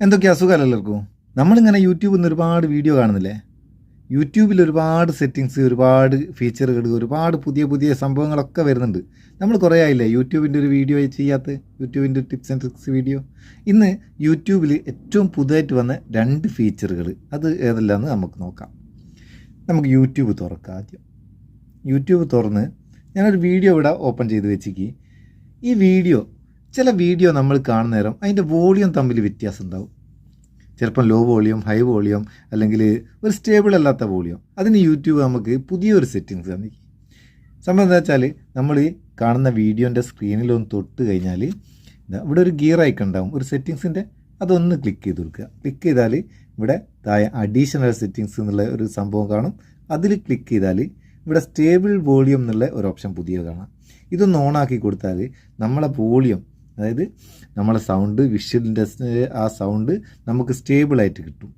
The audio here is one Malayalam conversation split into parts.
എന്തൊക്കെ അസുഖമല്ല എല്ലാവർക്കും. നമ്മളിങ്ങനെ യൂട്യൂബിൽ നിന്ന് ഒരുപാട് വീഡിയോ കാണുന്നില്ലേ? യൂട്യൂബിൽ ഒരുപാട് സെറ്റിങ്സ്, ഒരുപാട് ഫീച്ചറുകൾ, ഒരുപാട് പുതിയ പുതിയ സംഭവങ്ങളൊക്കെ വരുന്നുണ്ട്. നമ്മൾ കുറേ ആയില്ലേ യൂട്യൂബിൻ്റെ ഒരു വീഡിയോ ചെയ്യാത്ത, യൂട്യൂബിൻ്റെ ടിപ്സ് ആൻഡ് ട്രിക്സ് വീഡിയോ. ഇന്ന് യൂട്യൂബിൽ ഏറ്റവും പുതുതായിട്ട് വന്ന 2 ഫീച്ചറുകൾ, അത് ഏതെല്ലാമെന്ന് നമുക്ക് നോക്കാം. നമുക്ക് യൂട്യൂബ് തുറക്കാം. ആദ്യം യൂട്യൂബ് തുറന്ന് ഞാനൊരു വീഡിയോ ഇവിടെ ഓപ്പൺ ചെയ്ത് വെച്ചിക്ക്. ഈ വീഡിയോ, ചില വീഡിയോ നമ്മൾ കാണുന്ന നേരം അതിൻ്റെ വോളിയം തമ്മിൽ വ്യത്യാസം ഉണ്ടാവും. ചിലപ്പം ലോ വോളിയം, ഹൈ വോളിയം, അല്ലെങ്കിൽ ഒരു സ്റ്റേബിൾ അല്ലാത്ത വോളിയം. അതിന് യൂട്യൂബ് നമുക്ക് പുതിയൊരു സെറ്റിങ്സ് തന്നിരിക്കും. സംഭവം എന്താ വെച്ചാൽ, നമ്മൾ ഈ കാണുന്ന വീഡിയോൻ്റെ സ്ക്രീനിലൊന്ന് തൊട്ട് കഴിഞ്ഞാൽ ഇവിടെ ഒരു ഗിയർ ഐക്കൺ ഉണ്ടാവും, ഒരു സെറ്റിങ്സിൻ്റെ. അതൊന്ന് ക്ലിക്ക് ചെയ്ത് കൊടുക്കുക. ക്ലിക്ക് ചെയ്താൽ ഇവിടെ താഴെ അഡീഷണൽ സെറ്റിങ്സ് എന്നുള്ള ഒരു സംഭവം കാണും. അതിൽ ക്ലിക്ക് ചെയ്താൽ ഇവിടെ സ്റ്റേബിൾ വോളിയം എന്നുള്ള ഒരു ഓപ്ഷൻ പുതിയ കാണാം. ഇതൊന്ന് ഓണാക്കി കൊടുത്താൽ നമ്മളെ വോളിയം, അതായത് നമ്മളെ സൗണ്ട്, വിഷ്വലിൻ്റെ ആ സൗണ്ട് നമുക്ക് സ്റ്റേബിളായിട്ട് കിട്ടും.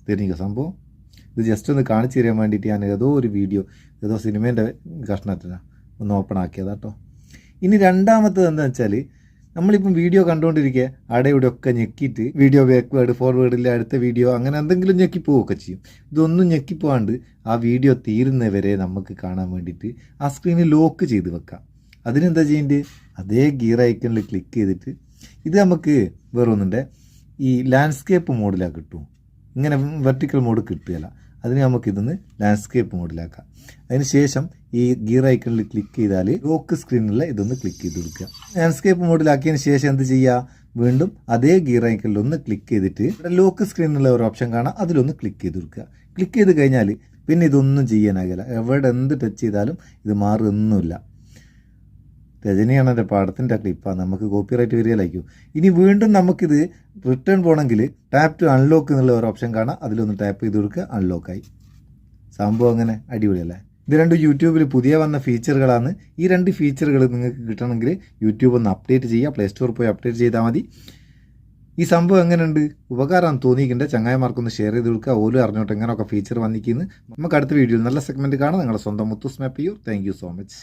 தெரியுங்க സംഭവം. ഇത് ജസ്റ്റ് ഒന്ന് കാണിച്ചു തരാൻ വേണ്ടിയിട്ട് ഞാൻ ഏതോ ഒരു വീഡിയോ, ഏതോ സിനിമേൻ്റെ കഷ്ണത്തിനാണ് ഒന്ന് ഓപ്പൺ ആക്കിയതാ കേട്ടോ. ഇനി രണ്ടാമത്തത് എന്താണെന്ന് വെച്ചാൽ, നമ്മളിപ്പം വീഡിയോ കണ്ടുകൊണ്ടിരിക്കുക അവിടെ ഇവിടെ ഒക്കെ ഞെക്കിയിട്ട് വീഡിയോ ബാക്ക്വേർഡ്, ഫോർവേഡിൽ അടുത്ത വീഡിയോ അങ്ങനെ എന്തെങ്കിലും ഞെക്കിപ്പോവുകയൊക്കെ ചെയ്യും. ഇതൊന്നും ഞെക്കിപ്പോവാണ്ട് ആ വീഡിയോ തീരുന്നവരെ നമുക്ക് കാണാൻ വേണ്ടിയിട്ട് ആ സ്ക്രീനിൽ ലോക്ക് ചെയ്ത് വെക്കാം. അതിനെന്താ ചെയ്യേണ്ടത്? അതേ ഗിയർ ഐക്കണിൽ ക്ലിക്ക് ചെയ്തിട്ട്, ഇത് നമുക്ക് വേറൊന്നുണ്ട്, ഈ ലാൻഡ്സ്കേപ്പ് മോഡിലാണ് കിട്ടും. ഇങ്ങനെ വെർട്ടിക്കൽ മോഡ് കിട്ടുകയില്ല. അതിന് നമുക്കിതൊന്ന് ലാൻഡ്സ്കേപ്പ് മോഡിലാക്കാം. അതിന് ശേഷം ഈ ഗിയർ ഐക്കണിൽ ക്ലിക്ക് ചെയ്താൽ ലോക്ക് സ്ക്രീനിലുള്ള ഇതൊന്ന് ക്ലിക്ക് ചെയ്ത് കൊടുക്കുക. ലാൻഡ്സ്കേപ്പ് മോഡിലാക്കിയതിന് ശേഷം എന്ത് ചെയ്യുക? വീണ്ടും അതേ ഗിയർ ഐക്കണിൽ ഒന്ന് ക്ലിക്ക് ചെയ്തിട്ട് ഇവിടെ ലോക്ക് സ്ക്രീനിലുള്ള ഒരു ഓപ്ഷൻ കാണാം, അതിലൊന്ന് ക്ലിക്ക് ചെയ്ത് കൊടുക്കുക. ക്ലിക്ക് ചെയ്ത് കഴിഞ്ഞാൽ പിന്നെ ഇതൊന്നും ചെയ്യാനാകില്ല. എവിടെ എന്ത് ടച്ച് ചെയ്താലും ഇത് മാറുന്നില്ല. രജനിയാണ് എൻ്റെ പടത്തിൻ്റെ ക്ലിപ്പാണ്, നമുക്ക് കോപ്പിറൈറ്റ് വരികയിലായിരിക്കും. ഇനി വീണ്ടും നമുക്കിത് റിട്ടേൺ പോകണമെങ്കിൽ ടാപ്പ് ടു അൺലോക്ക് എന്നുള്ള ഒരു ഓപ്ഷൻ കാണാം, അതിലൊന്ന് ടാപ്പ് ചെയ്ത് കൊടുക്കുക, അൺലോക്കായി. സംഭവം അങ്ങനെ അടിപൊളിയല്ലേ? ഇത് 2 യൂട്യൂബിൽ പുതിയ വന്ന ഫീച്ചറുകളാണ്. ഈ 2 ഫീച്ചറുകൾ നിങ്ങൾക്ക് കിട്ടണമെങ്കിൽ യൂട്യൂബ് ഒന്ന് അപ്ഡേറ്റ് ചെയ്യുക, പ്ലേ സ്റ്റോറിൽ പോയി അപ്ഡേറ്റ് ചെയ്താൽ മതി. ഈ സംഭവം എങ്ങനെയുണ്ട്, ഉപകാരമാണ് തോന്നിയിട്ടുണ്ട്, ചങ്ങായിമാർക്കൊന്ന് ഷെയർ ചെയ്ത് കൊടുക്കുക, ഓലും അറിഞ്ഞോട്ട് എങ്ങനെയൊക്കെ ഫീച്ചർ വന്നിരിക്കുന്നു. നമുക്ക് അടുത്ത വീഡിയോയിൽ നല്ല സെഗ്മെൻറ്റ് കാണാം. നിങ്ങളുടെ സ്വന്തം മുത്തൂസ് മാപ്പ് ചെയ്യൂ. Thank you so much.